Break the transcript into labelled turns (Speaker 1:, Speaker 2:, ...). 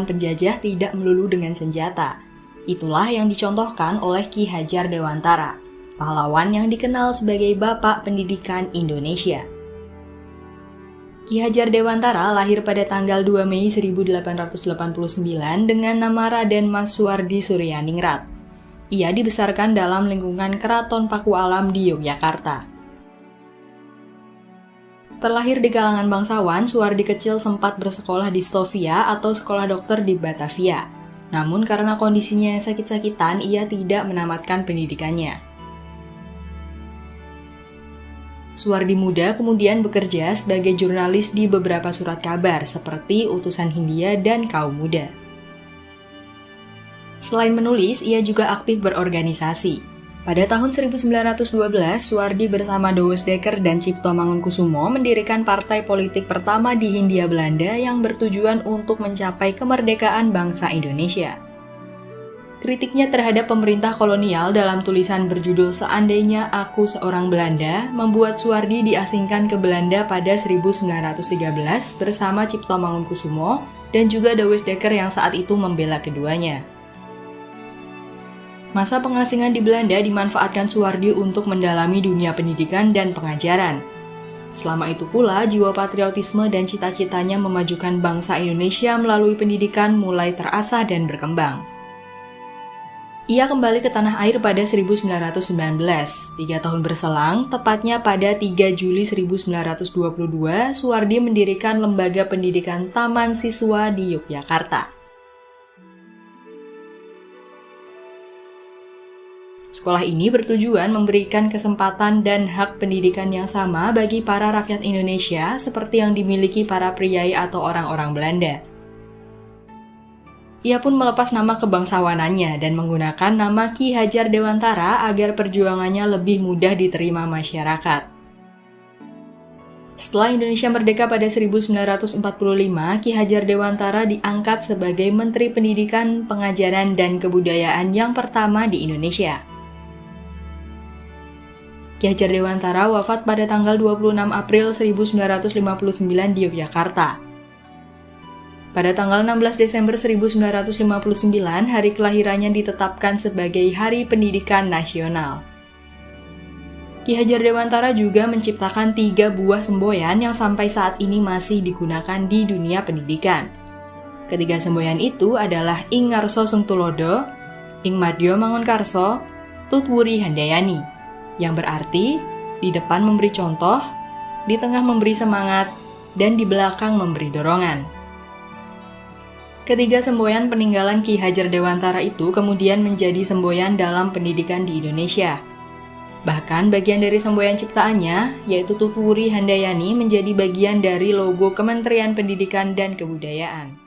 Speaker 1: melawan penjajah tidak melulu dengan senjata. Itulah yang dicontohkan oleh Ki Hajar Dewantara, pahlawan yang dikenal sebagai Bapak Pendidikan Indonesia. Ki Hajar Dewantara lahir pada tanggal 2 Mei 1889 dengan nama Raden Mas Suwardi Suryaningrat. Ia dibesarkan dalam lingkungan Keraton Pakualam di Yogyakarta. Terlahir di kalangan bangsawan, Suwardi kecil sempat bersekolah di Stovia atau sekolah dokter di Batavia. Namun karena kondisinya yang sakit-sakitan, ia tidak menamatkan pendidikannya. Suwardi muda kemudian bekerja sebagai jurnalis di beberapa surat kabar seperti Utusan Hindia dan Kaum Muda. Selain menulis, ia juga aktif berorganisasi. Pada tahun 1912, Suwardi bersama Douwes Dekker dan Cipto Mangunkusumo mendirikan partai politik pertama di Hindia Belanda yang bertujuan untuk mencapai kemerdekaan bangsa Indonesia. Kritiknya terhadap pemerintah kolonial dalam tulisan berjudul Seandainya Aku Seorang Belanda membuat Suwardi diasingkan ke Belanda pada 1913 bersama Cipto Mangunkusumo dan juga Douwes Dekker yang saat itu membela keduanya. Masa pengasingan di Belanda dimanfaatkan Suwardi untuk mendalami dunia pendidikan dan pengajaran. Selama itu pula, jiwa patriotisme dan cita-citanya memajukan bangsa Indonesia melalui pendidikan mulai terasah dan berkembang. Ia kembali ke tanah air pada 1919, 3 tahun berselang, tepatnya pada 3 Juli 1922, Suwardi mendirikan lembaga pendidikan Taman Siswa di Yogyakarta. Sekolah ini bertujuan memberikan kesempatan dan hak pendidikan yang sama bagi para rakyat Indonesia seperti yang dimiliki para priai atau orang-orang Belanda. Ia pun melepas nama kebangsawanannya dan menggunakan nama Ki Hajar Dewantara agar perjuangannya lebih mudah diterima masyarakat. Setelah Indonesia merdeka pada 1945, Ki Hajar Dewantara diangkat sebagai Menteri Pendidikan, Pengajaran, dan Kebudayaan yang pertama di Indonesia. Ki Hajar Dewantara wafat pada tanggal 26 April 1959 di Yogyakarta. Pada tanggal 16 Desember 1959, hari kelahirannya ditetapkan sebagai Hari Pendidikan Nasional. Ki Hajar Dewantara juga menciptakan 3 buah semboyan yang sampai saat ini masih digunakan di dunia pendidikan. Ketiga semboyan itu adalah Ing Ngarso Sung Tulodo, Ing Madya Mangunkarso, Tut Wuri Handayani, yang berarti di depan memberi contoh, di tengah memberi semangat, dan di belakang memberi dorongan. Ketiga semboyan peninggalan Ki Hajar Dewantara itu kemudian menjadi semboyan dalam pendidikan di Indonesia. Bahkan bagian dari semboyan ciptaannya, yaitu Tut Wuri Handayani, menjadi bagian dari logo Kementerian Pendidikan dan Kebudayaan.